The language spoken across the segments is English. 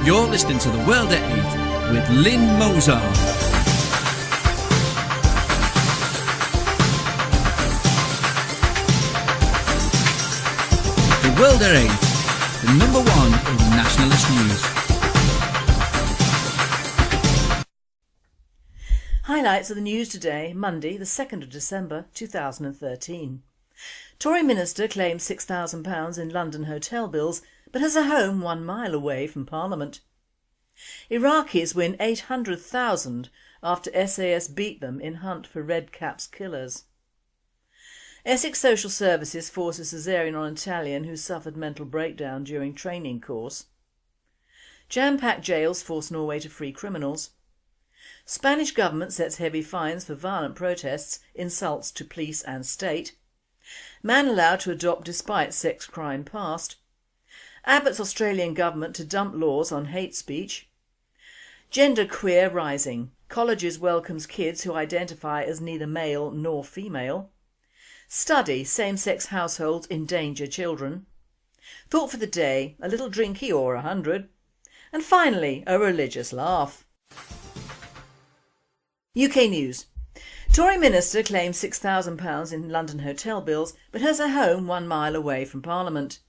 You're listening to The World at 8 with Lynne Mozart. The World at 8, the number one in nationalist news. Highlights of the news today, Monday the 2nd of December 2013. Tory minister claims £6,000 in London hotel bills but has a home 1 mile away from Parliament. Iraqis win 800,000 after SAS beat them in hunt for Red Cap's killers. Essex Social Services forces Caesarean on Italian who suffered mental breakdown during training course. Jam-packed jails force Norway to free criminals. Spanish government sets heavy fines for violent protests, insults to police and state. Man allowed to adopt despite sex crime past. Abbott's Australian government to dump laws on hate speech. Gender queer rising. Colleges welcomes kids who identify as neither male nor female. Study same-sex households endanger children. Thought for the day, a little drinky or 100. And finally, a religious laugh. UK News. Tory minister claims £6,000 in London hotel bills but has a home 1 mile away from Parliament.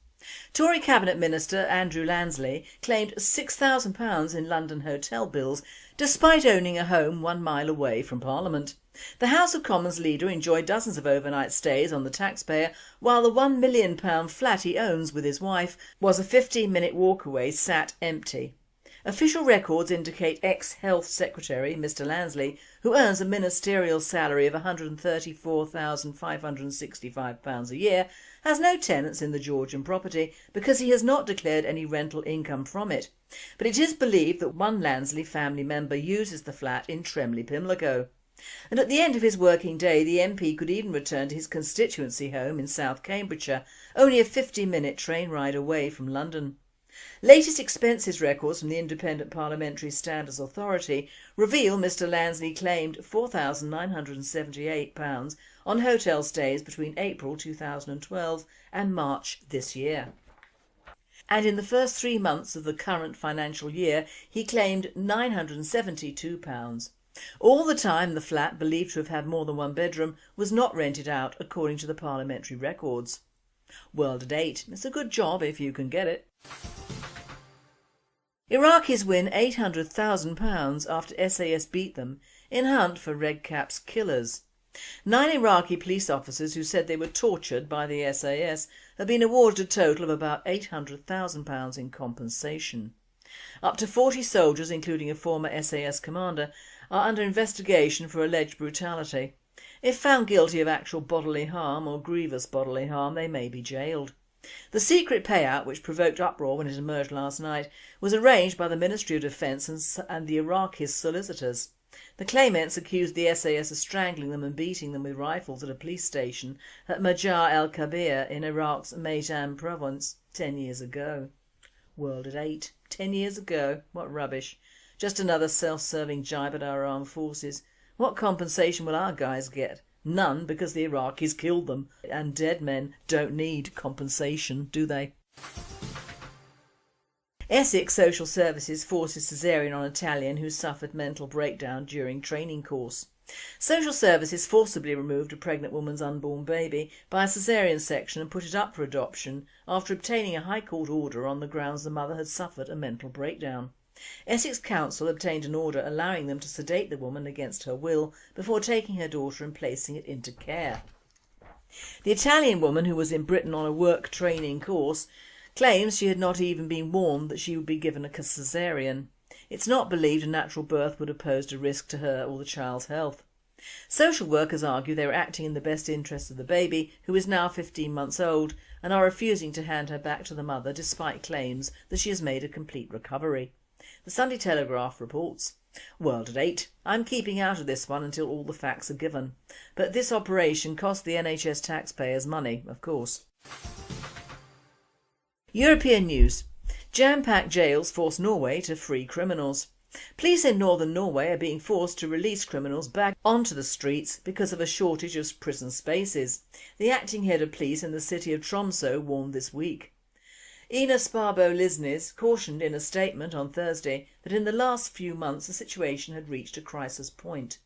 Tory Cabinet Minister Andrew Lansley claimed £6,000 in London hotel bills despite owning a home 1 mile away from Parliament. The House of Commons leader enjoyed dozens of overnight stays on the taxpayer while the £1 million flat he owns with his wife was a 15-minute walk away sat empty. Official records indicate ex-Health Secretary Mr Lansley, who earns a ministerial salary of £134,565 a year, has no tenants in the Georgian property because he has not declared any rental income from it. But it is believed that one Lansley family member uses the flat in Tremley, Pimlico. And at the end of his working day the MP could even return to his constituency home in South Cambridgeshire, only a 50-minute train ride away from London. Latest expenses records from the Independent Parliamentary Standards Authority reveal Mr Lansley claimed £4,978 on hotel stays between April 2012 and March this year. And in the first 3 months of the current financial year he claimed £972. All the time the flat, believed to have had more than one bedroom, was not rented out according to the parliamentary records. World at 8. It's a good job if you can get it. Iraqis win £800,000 after SAS beat them in hunt for Red Cap's killers. 9 Iraqi police officers who said they were tortured by the SAS have been awarded a total of about £800,000 in compensation. Up to 40 soldiers, including a former SAS commander, are under investigation for alleged brutality. If found guilty of actual bodily harm or grievous bodily harm, they may be jailed. The secret payout, which provoked uproar when it emerged last night, was arranged by the Ministry of Defence and the Iraqis' solicitors. The claimants accused the SAS of strangling them and beating them with rifles at a police station at Majar el-Kabir in Iraq's Maytan province 10 years ago. World at 8. 10 years ago? What rubbish. Just another self-serving jibe at our armed forces. What compensation will our guys get? None, because the Iraqis killed them, and dead men don't need compensation, do they? Essex Social Services forces Caesarean on Italian who suffered mental breakdown during training course. Social Services forcibly removed a pregnant woman's unborn baby by a Caesarean section and put it up for adoption after obtaining a High Court order on the grounds the mother had suffered a mental breakdown. Essex Council obtained an order allowing them to sedate the woman against her will before taking her daughter and placing it into care. The Italian woman, who was in Britain on a work training course, claims she had not even been warned that she would be given a Caesarean. It's not believed a natural birth would have posed a risk to her or the child's health. Social workers argue they were acting in the best interests of the baby, who is now 15 months old, and are refusing to hand her back to the mother despite claims that she has made a complete recovery. The Sunday Telegraph reports. World at 8. I'm keeping out of this one until all the facts are given. But this operation cost the NHS taxpayers money, of course. European News. Jam-packed jails force Norway to free criminals. Police in northern Norway are being forced to release criminals back onto the streets because of a shortage of prison spaces. The acting head of police in the city of Tromsø warned this week. Ina Sparbo-Lisnes cautioned in a statement on Thursday that in the last few months the situation had reached a crisis point.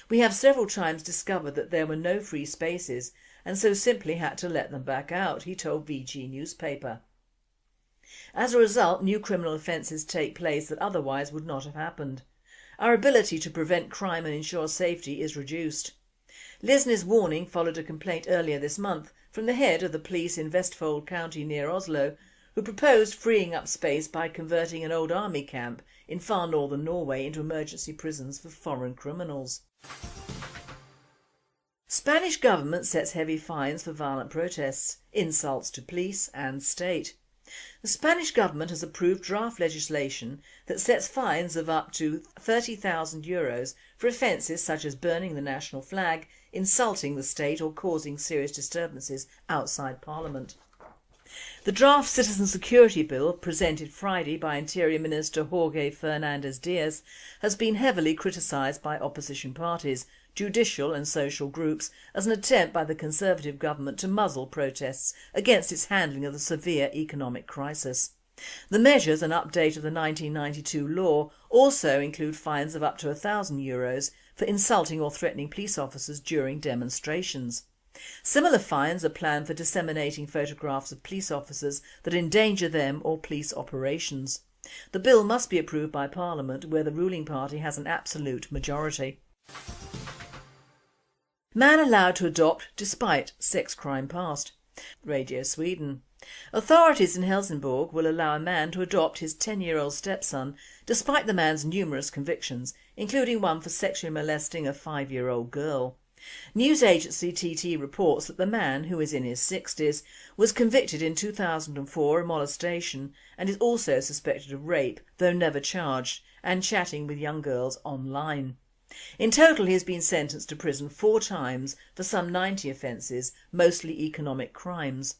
"We have several times discovered that there were no free spaces and so simply had to let them back out," he told VG newspaper. "As a result, new criminal offences take place that otherwise would not have happened. Our ability to prevent crime and ensure safety is reduced." Lisnes' warning followed a complaint earlier this month from the head of the police in Vestfold County near Oslo, who proposed freeing up space by converting an old army camp in far northern Norway into emergency prisons for foreign criminals. Spanish government sets heavy fines for violent protests, insults to police and state. The Spanish government has approved draft legislation that sets fines of up to €30,000 for offences such as burning the national flag, insulting the state or causing serious disturbances outside Parliament. The draft Citizen Security Bill, presented Friday by Interior Minister Jorge Fernandez Diaz, has been heavily criticised by opposition parties, judicial and social groups as an attempt by the Conservative government to muzzle protests against its handling of the severe economic crisis. The measures, an update of the 1992 law, also include fines of up to €1,000 for insulting or threatening police officers during demonstrations. Similar fines are planned for disseminating photographs of police officers that endanger them or police operations. The bill must be approved by Parliament, where the ruling party has an absolute majority. Man allowed to adopt despite sex crime past. Radio Sweden. Authorities in Helsingborg will allow a man to adopt his 10-year-old stepson despite the man's numerous convictions, including one for sexually molesting a 5-year-old girl. News agency TT reports that the man, who is in his 60s, was convicted in 2004 of molestation and is also suspected of rape, though never charged, and chatting with young girls online. In total he has been sentenced to prison 4 times for some 90 offences, mostly economic crimes.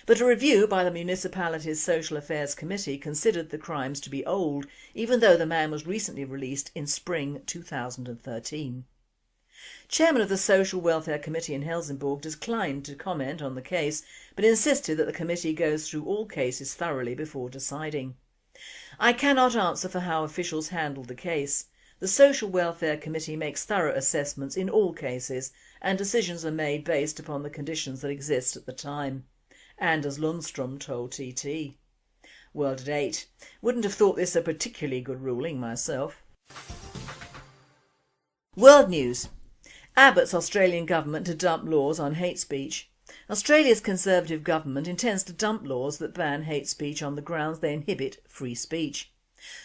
But a review by the municipality's Social Affairs Committee considered the crimes to be old, even though the man was recently released in spring 2013. Chairman of the Social Welfare Committee in Helsingborg declined to comment on the case, but insisted that the committee goes through all cases thoroughly before deciding. "I cannot answer for how officials handled the case. The Social Welfare Committee makes thorough assessments in all cases and decisions are made based upon the conditions that exist at the time," Anders Lundström told TT. World at 8. Wouldn't have thought this a particularly good ruling myself. World News. Abbott's Australian government to dump laws on hate speech. Australia's Conservative government intends to dump laws that ban hate speech on the grounds they inhibit free speech.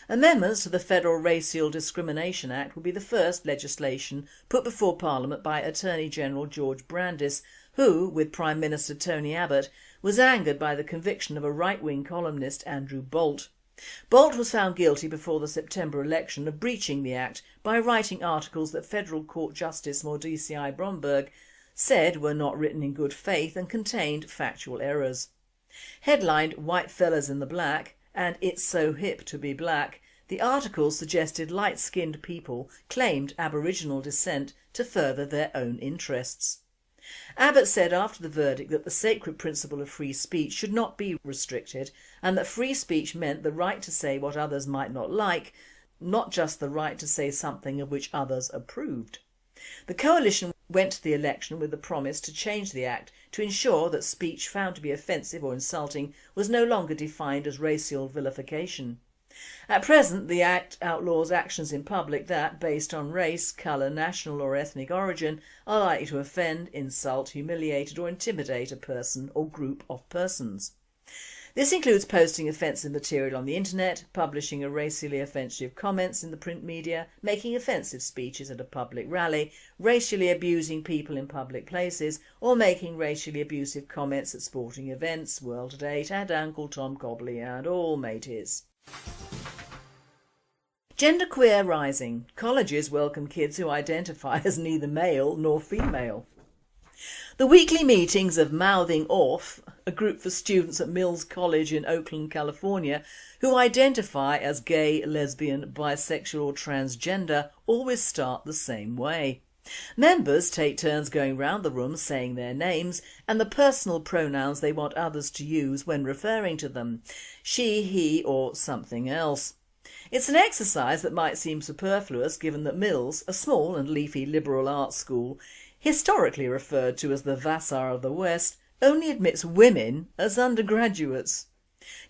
Amendments to the Federal Racial Discrimination Act will be the first legislation put before Parliament by Attorney General George Brandis, who, with Prime Minister Tony Abbott, was angered by the conviction of a right-wing columnist, Andrew Bolt. Bolt was found guilty before the September election of breaching the Act by writing articles that Federal Court Justice Mordecai Bromberg said were not written in good faith and contained factual errors. Headlined "White Fellas in the Black" and "It's So Hip to be Black," the articles suggested light-skinned people claimed Aboriginal descent to further their own interests. Abbott said after the verdict that the sacred principle of free speech should not be restricted and that free speech meant the right to say what others might not like, not just the right to say something of which others approved. The coalition went to the election with the promise to change the Act to ensure that speech found to be offensive or insulting was no longer defined as racial vilification. At present, the Act outlaws actions in public that, based on race, colour, national or ethnic origin, are likely to offend, insult, humiliate or intimidate a person or group of persons. This includes posting offensive material on the internet, publishing a racially offensive comments in the print media, making offensive speeches at a public rally, racially abusing people in public places or making racially abusive comments at sporting events, World at 8 and Uncle Tom Cobley and all mateys. Genderqueer rising. Colleges welcome kids who identify as neither male nor female. The weekly meetings of Mouthing Off, a group for students at Mills College in Oakland, California, who identify as gay, lesbian, bisexual or transgender, always start the same way. Members take turns going round the room saying their names and the personal pronouns they want others to use when referring to them: she, he or something else. It's an exercise that might seem superfluous given that Mills, a small and leafy liberal arts school, historically referred to as the Vassar of the West, only admits women as undergraduates.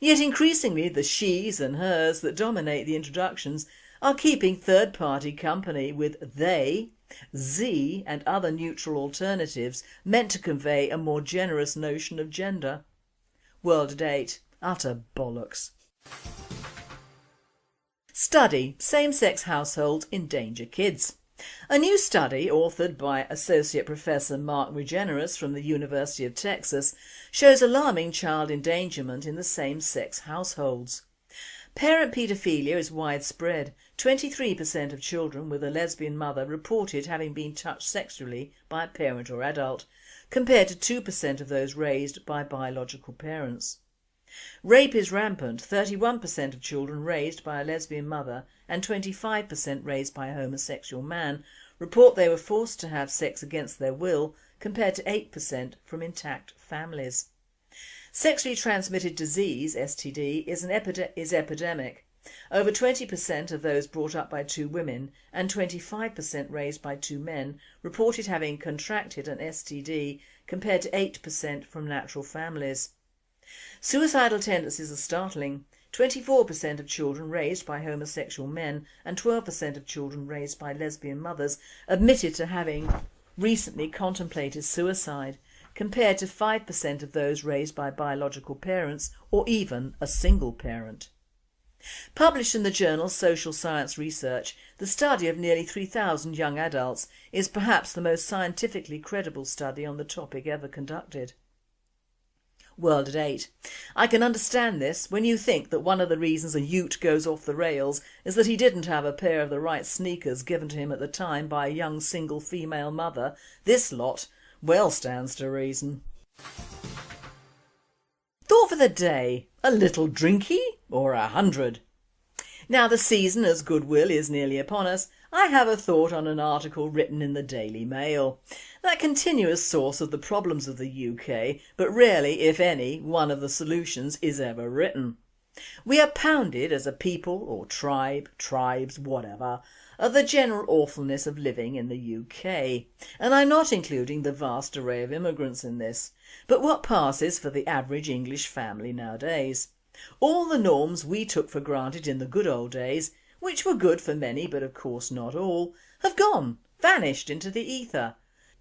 Yet increasingly the she's and hers that dominate the introductions are keeping third-party company with they, Z and other neutral alternatives meant to convey a more generous notion of gender. World at 8. Utter bollocks. Study: Same-sex households endanger kids. A new study authored by Associate Professor Mark Regeneris from the University of Texas shows alarming child endangerment in the same-sex households. Parent paedophilia is widespread. 23% of children with a lesbian mother reported having been touched sexually by a parent or adult, compared to 2% of those raised by biological parents. Rape is rampant. 31% of children raised by a lesbian mother and 25% raised by a homosexual man report they were forced to have sex against their will, compared to 8% from intact families. Sexually transmitted disease, STD, is epidemic. Over 20% of those brought up by two women and 25% raised by two men reported having contracted an STD, compared to 8% from natural families. Suicidal tendencies are startling. 24% of children raised by homosexual men and 12% of children raised by lesbian mothers admitted to having recently contemplated suicide, compared to 5% of those raised by biological parents or even a single parent. Published in the journal Social Science Research, the study of nearly 3,000 young adults is perhaps the most scientifically credible study on the topic ever conducted. World at 8. I can understand this when you think that one of the reasons a ute goes off the rails is that he didn't have a pair of the right sneakers given to him at the time by a young single female mother. This lot well stands to reason. Thought for the day: a little drinky or 100? Now the season as goodwill is nearly upon us, I have a thought on an article written in the Daily Mail. That continuous source of the problems of the UK, but rarely, if any, one of the solutions is ever written. We are pounded as a people or tribes, whatever, of the general awfulness of living in the UK, and I'm not including the vast array of immigrants in this, but what passes for the average English family nowadays. All the norms we took for granted in the good old days, which were good for many but of course not all, have gone, vanished into the ether,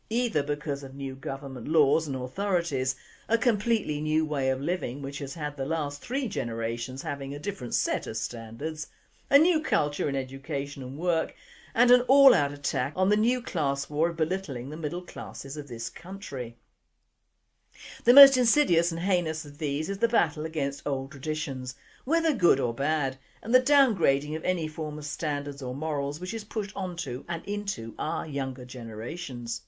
either because of new government laws and authorities, a completely new way of living which has had the last 3 generations having a different set of standards, a new culture in education and work, and an all-out attack on the new class war of belittling the middle classes of this country. The most insidious and heinous of these is the battle against old traditions, whether good or bad, and the downgrading of any form of standards or morals which is pushed onto and into our younger generations.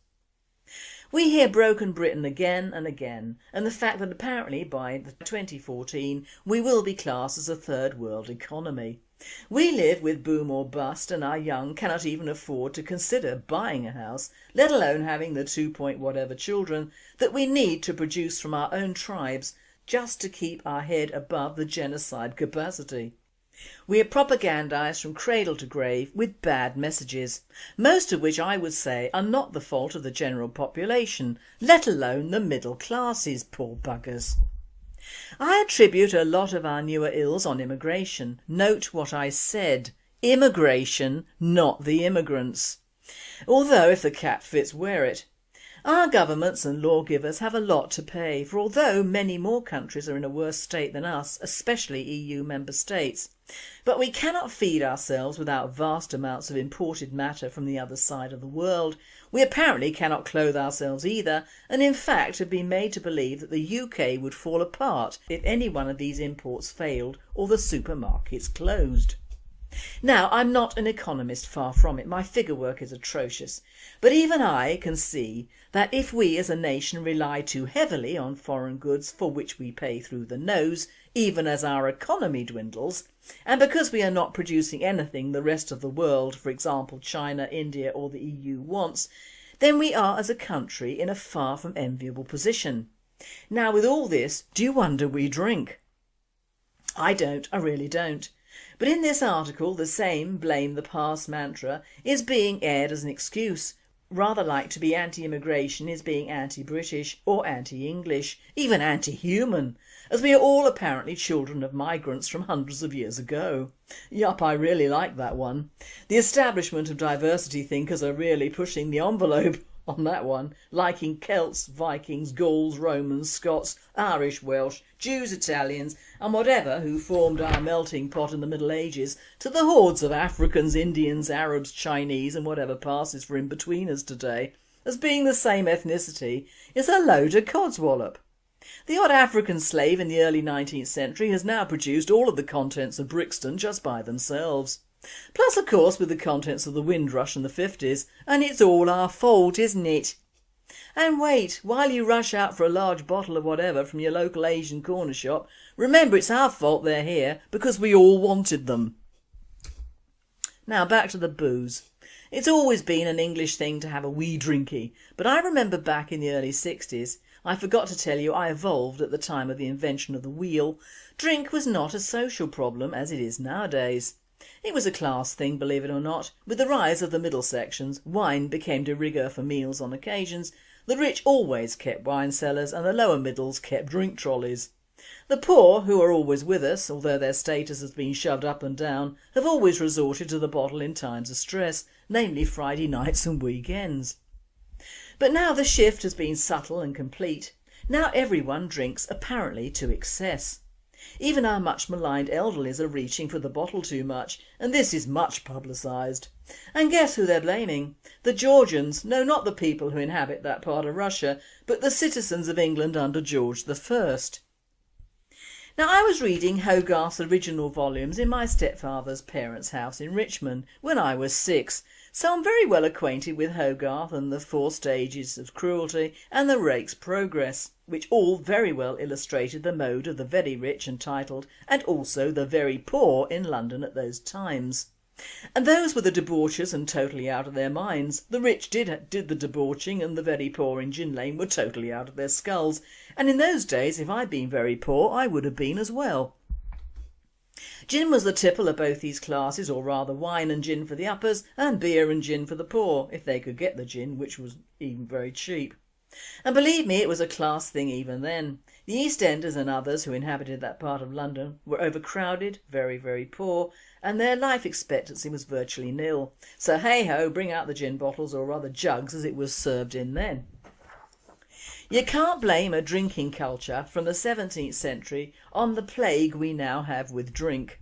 We hear broken Britain again and again, and the fact that apparently by 2014 we will be classed as a third world economy. We live with boom or bust, and our young cannot even afford to consider buying a house, let alone having the 2-point-whatever children that we need to produce from our own tribes just to keep our head above the genocide capacity. We are propagandised from cradle to grave with bad messages, most of which I would say are not the fault of the general population, let alone the middle classes, poor buggers. I attribute a lot of our newer ills on immigration. Note what I said: immigration, not the immigrants. Although if the cap fits, wear it. Our governments and lawgivers have a lot to pay, for although many more countries are in a worse state than us, especially EU member states, but we cannot feed ourselves without vast amounts of imported matter from the other side of the world. We apparently cannot clothe ourselves either, and in fact have been made to believe that the UK would fall apart if any one of these imports failed or the supermarkets closed. Now, I'm not an economist, far from it, my figure work is atrocious, but even I can see that if we as a nation rely too heavily on foreign goods for which we pay through the nose, even as our economy dwindles, and because we are not producing anything the rest of the world, for example China, India or the EU wants, then we are as a country in a far from enviable position. Now with all this, do you wonder we drink? I don't, I really don't. But in this article the same blame the past mantra is being aired as an excuse, rather like to be anti-immigration is being anti-British or anti-English, even anti-human, as we are all apparently children of migrants from hundreds of years ago. Yup, I really like that one. The establishment of diversity thinkers are really pushing the envelope on that one, liking Celts, Vikings, Gauls, Romans, Scots, Irish, Welsh, Jews, Italians and whatever who formed our melting pot in the Middle Ages to the hordes of Africans, Indians, Arabs, Chinese and whatever passes for in-betweeners today, as being the same ethnicity is a load of codswallop. The odd African slave in the early 19th century has now produced all of the contents of Brixton just by themselves. Plus of course with the contents of the Windrush in the 50s, and it's all our fault, isn't it? And wait, while you rush out for a large bottle of whatever from your local Asian corner shop, remember it's our fault they're here because we all wanted them. Now back to the booze. It's always been an English thing to have a wee drinky, but I remember back in the early 60s, I forgot to tell you I evolved at the time of the invention of the wheel, drink was not a social problem as it is nowadays. It was a class thing, believe it or not. With the rise of the middle sections, wine became de rigueur for meals on occasions. The rich always kept wine cellars and the lower middles kept drink trolleys. The poor, who are always with us, although their status has been shoved up and down, have always resorted to the bottle in times of stress, namely Friday nights and weekends. But now the shift has been subtle and complete. Now everyone drinks apparently to excess. Even our much maligned elderlies are reaching for the bottle too much, and this is much publicised. And guess who they're blaming? The Georgians, no, not the people who inhabit that part of Russia, but the citizens of England under George I. Now I was reading Hogarth's original volumes in my stepfather's parents' house in Richmond when I was 6, so I'm very well acquainted with Hogarth and the 4 stages of cruelty and the Rake's Progress, which all very well illustrated the mode of the very rich and titled and also the very poor in London at those times. And those were the debauchers and totally out of their minds. The rich did the debauching and the very poor in Gin Lane were totally out of their skulls, and in those days if I'd been very poor I would have been as well. Gin was the tipple of both these classes, or rather wine and gin for the uppers and beer and gin for the poor, if they could get the gin, which was even very cheap. And believe me, it was a class thing even then. The East Enders and others who inhabited that part of London were overcrowded, very, very poor, and their life expectancy was virtually nil. So hey ho, bring out the gin bottles, or rather jugs as it was served in then. You can't blame a drinking culture from the 17th century on the plague we now have with drink.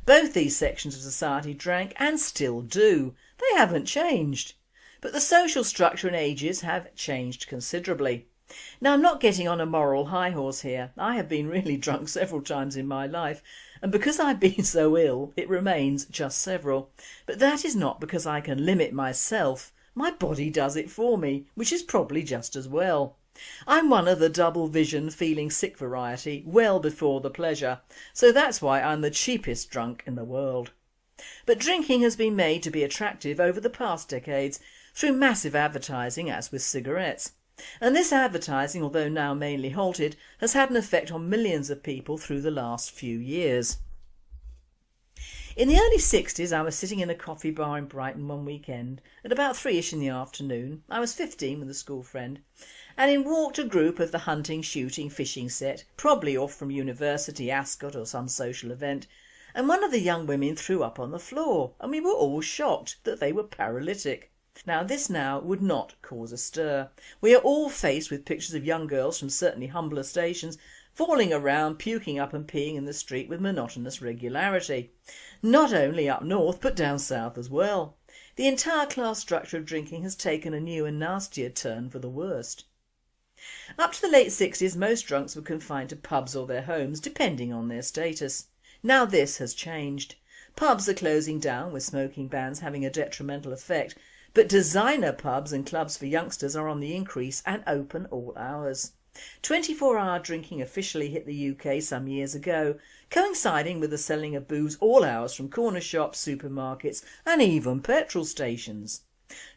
Both these sections of society drank and still do. They haven't changed. But the social structure and ages have changed considerably. Now I'm not getting on a moral high horse here. I have been really drunk several times in my life, and because I've been so ill it remains just several. But that is not because I can limit myself. My body does it for me, which is probably just as well. I'm one of the double vision feeling sick variety well before the pleasure, so that's why I'm the cheapest drunk in the world. But drinking has been made to be attractive over the past decades through massive advertising, as with cigarettes. And this advertising, although now mainly halted, has had an effect on millions of people through the last few years. In the early 60s I was sitting in a coffee bar in Brighton one weekend at about 3ish in the afternoon. I was 15 with a school friend, and in walked a group of the hunting, shooting, fishing set, probably off from university, Ascot or some social event, and one of the young women threw up on the floor and we were all shocked that they were paralytic. Now this would not cause a stir. We are all faced with pictures of young girls from certainly humbler stations falling around, puking up and peeing in the street with monotonous regularity. Not only up north but down south as well. The entire class structure of drinking has taken a new and nastier turn for the worst. Up to the late 60s most drunks were confined to pubs or their homes depending on their status. Now this has changed. Pubs are closing down, with smoking bans having a detrimental effect, but designer pubs and clubs for youngsters are on the increase and open all hours. 24-hour drinking officially hit the UK some years ago, coinciding with the selling of booze all hours from corner shops, supermarkets and even petrol stations.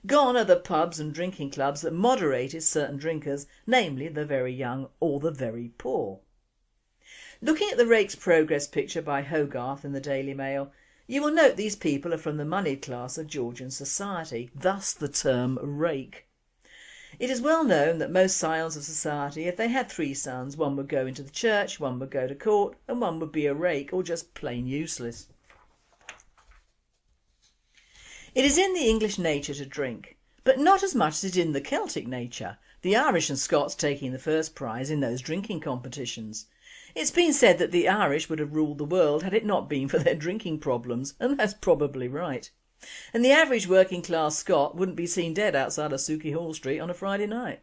Gone are the pubs and drinking clubs that moderated certain drinkers, namely the very young or the very poor. Looking at the Rake's Progress picture by Hogarth in the Daily Mail, you will note these people are from the moneyed class of Georgian society, thus the term rake. It is well known that most scions of society, if they had 3 sons, one would go into the church, one would go to court and one would be a rake or just plain useless. It is in the English nature to drink, but not as much as it is in the Celtic nature, the Irish and Scots taking the first prize in those drinking competitions. It's been said that the Irish would have ruled the world had it not been for their drinking problems, and that's probably right. And the average working class Scot wouldn't be seen dead outside of Sookie Hall Street on a Friday night.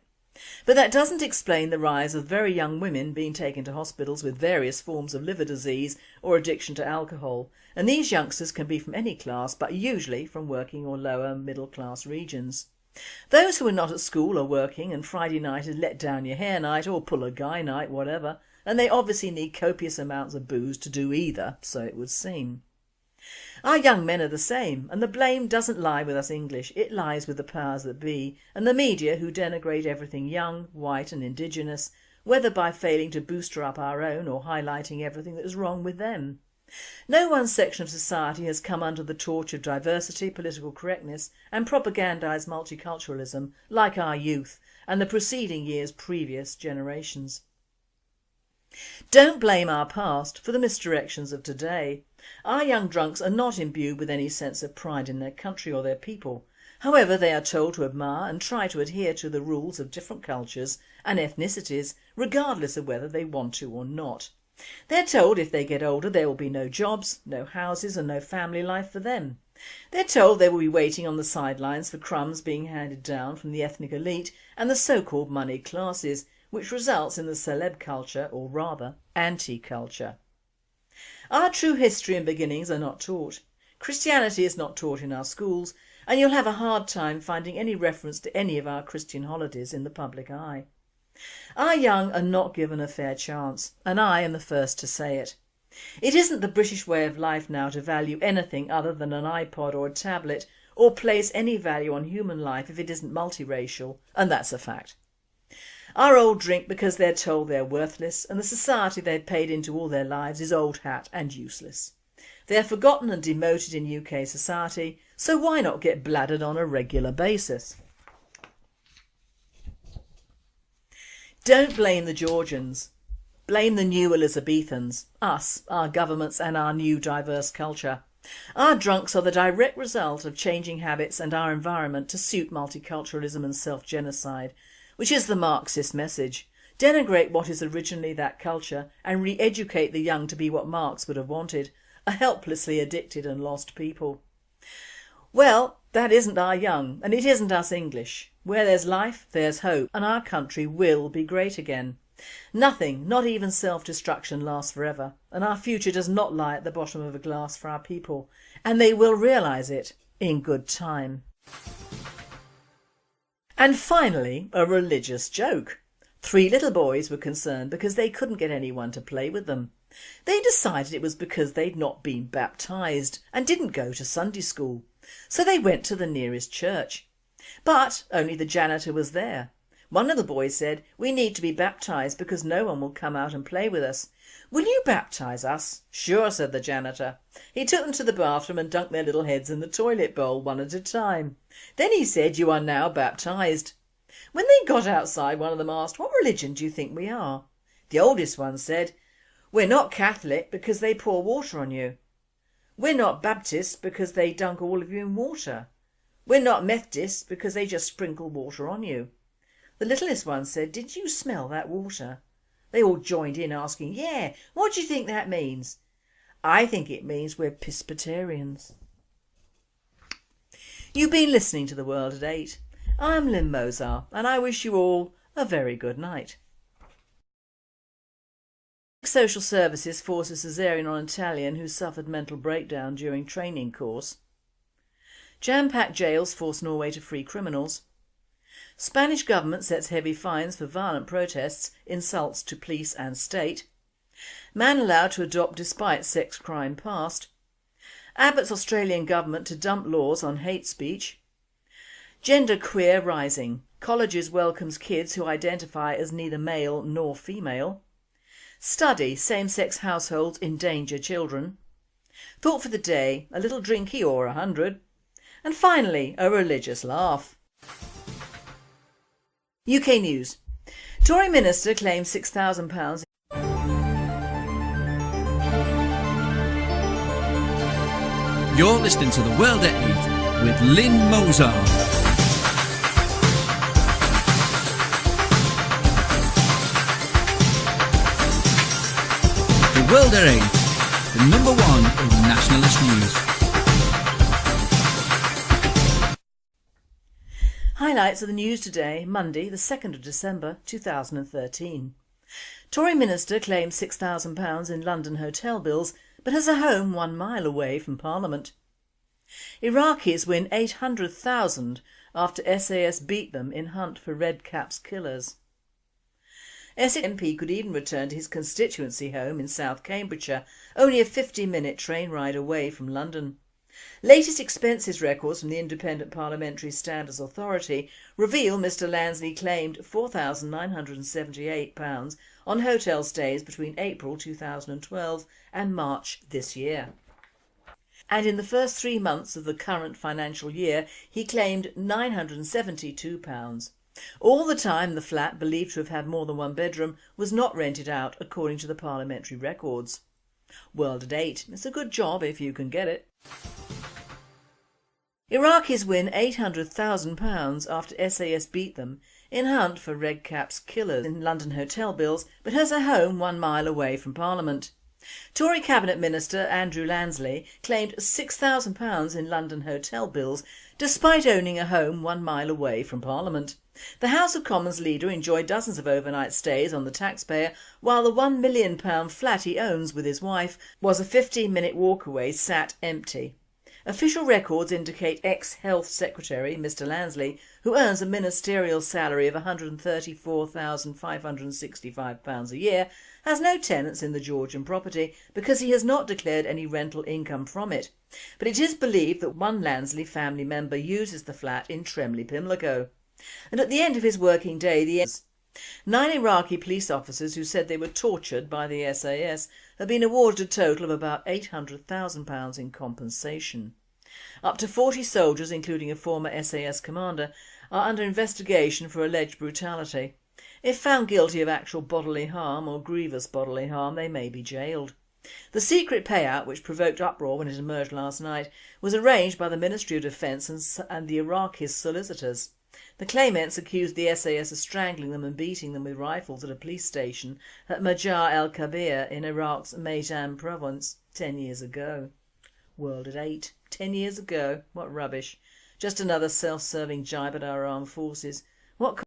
But that doesn't explain the rise of very young women being taken to hospitals with various forms of liver disease or addiction to alcohol, and these youngsters can be from any class but usually from working or lower middle class regions. Those who are not at school or working and Friday night is let down your hair night or pull a guy night, whatever, and they obviously need copious amounts of booze to do either, so it would seem. Our young men are the same, and the blame doesn't lie with us English, it lies with the powers that be and the media who denigrate everything young, white and indigenous, whether by failing to booster up our own or highlighting everything that is wrong with them. No one section of society has come under the torch of diversity, political correctness and propagandised multiculturalism like our youth and the preceding years' previous generations. Don't blame our past for the misdirections of today. Our young drunks are not imbued with any sense of pride in their country or their people. However, they are told to admire and try to adhere to the rules of different cultures and ethnicities, regardless of whether they want to or not. They're told if they get older there will be no jobs, no houses and no family life for them. They're told they will be waiting on the sidelines for crumbs being handed down from the ethnic elite and the so-called moneyed classes, which results in the celeb culture, or rather anti-culture. Our true history and beginnings are not taught. Christianity is not taught in our schools, and you'll have a hard time finding any reference to any of our Christian holidays in the public eye. Our young are not given a fair chance, and I am the first to say it. It isn't the British way of life now to value anything other than an iPod or a tablet, or place any value on human life if it isn't multiracial, and that's a fact. Our old drink because they're told they're worthless, and the society they've paid into all their lives is old hat and useless. They're forgotten and demoted in UK society, so why not get bladdered on a regular basis? Don't blame the Georgians. Blame the new Elizabethans, us, our governments and our new diverse culture. Our drunks are the direct result of changing habits and our environment to suit multiculturalism and self-genocide, which is the Marxist message. Denigrate what is originally that culture and re-educate the young to be what Marx would have wanted, a helplessly addicted and lost people. Well, that isn't our young, and it isn't us English. Where there's life, there's hope, and our country will be great again. Nothing, not even self-destruction, lasts forever, and our future does not lie at the bottom of a glass for our people, and they will realise it in good time. And finally, a religious joke. 3 little boys were concerned because they couldn't get anyone to play with them. They decided it was because they'd not been baptised and didn't go to Sunday school, so they went to the nearest church. But only the janitor was there. One of the boys said, "We need to be baptised because no one will come out and play with us. Will you baptise us?" "Sure," said the janitor. He took them to the bathroom and dunked their little heads in the toilet bowl one at a time. Then he said, "You are now baptised." When they got outside, one of them asked, "What religion do you think we are?" The oldest one said, "We're not Catholic because they pour water on you. We're not Baptist because they dunk all of you in water. We're not Methodist because they just sprinkle water on you." The littlest one said, "Did you smell that water?" They all joined in asking, "Yeah, what do you think that means?" "I think it means we're Presbyterians." You've been listening to The World at 8. I'm Lynne Mozart and I wish you all a very good night. Social Services forces Caesarean on Italian who suffered mental breakdown during training course. Jam-packed jails force Norway to free criminals. Spanish government sets heavy fines for violent protests, insults to police and state. Man allowed to adopt despite sex crime past. Abbott's Australian government to dump laws on hate speech. Gender queer rising. Colleges welcomes kids who identify as neither male nor female. Study same-sex households endanger children. Thought for the day, a little drinky or 100. And finally, a religious laugh. UK News. Tory minister claims £6,000. You're listening to The World at 8 with Lynne Mozart. The World at 8, the number one in nationalist news. Highlights of the news today, Monday the 2nd of December 2013. Tory minister claims £6,000 in London hotel bills but has a home 1 mile away from Parliament. Iraqis win 800,000 after SAS beat them in hunt for Red Cap's killers. Essex MP could even return to his constituency home in South Cambridgeshire, only a 50-minute train ride away from London. Latest expenses records from the Independent Parliamentary Standards Authority reveal Mr Lansley claimed £4,978 on hotel stays between April 2012 and March this year. And in the first 3 months of the current financial year he claimed £972. All the time the flat, believed to have had more than one bedroom, was not rented out according to the parliamentary records. World at 8. It's a good job if you can get it. Iraqis win £800,000 after SAS beat them in hunt for Red Cap's killers in London hotel bills but has a home 1 mile away from Parliament. Tory Cabinet Minister Andrew Lansley claimed £6,000 in London hotel bills despite owning a home 1 mile away from Parliament. The House of Commons leader enjoyed dozens of overnight stays on the taxpayer while the £1 million flat he owns with his wife was a 15-minute walk away, sat empty. Official records indicate ex-Health Secretary Mr Lansley, who earns a ministerial salary of £134,565 a year, has no tenants in the Georgian property because he has not declared any rental income from it. But it is believed that one Lansley family member uses the flat in Tremley, Pimlico. And at the end of his working day, 9 Iraqi police officers who said they were tortured by the SAS have been awarded a total of about £800,000 in compensation. Up to 40 soldiers, including a former SAS commander, are under investigation for alleged brutality. If found guilty of actual bodily harm or grievous bodily harm, they may be jailed. The secret payout, which provoked uproar when it emerged last night, was arranged by the Ministry of Defence and the Iraqis' solicitors. The claimants accused the SAS of strangling them and beating them with rifles at a police station at Majar el-Kabir in Iraq's Maytan province 10 years ago. World at 8. 10 years ago? What rubbish. Just another self-serving jibe at our armed forces. What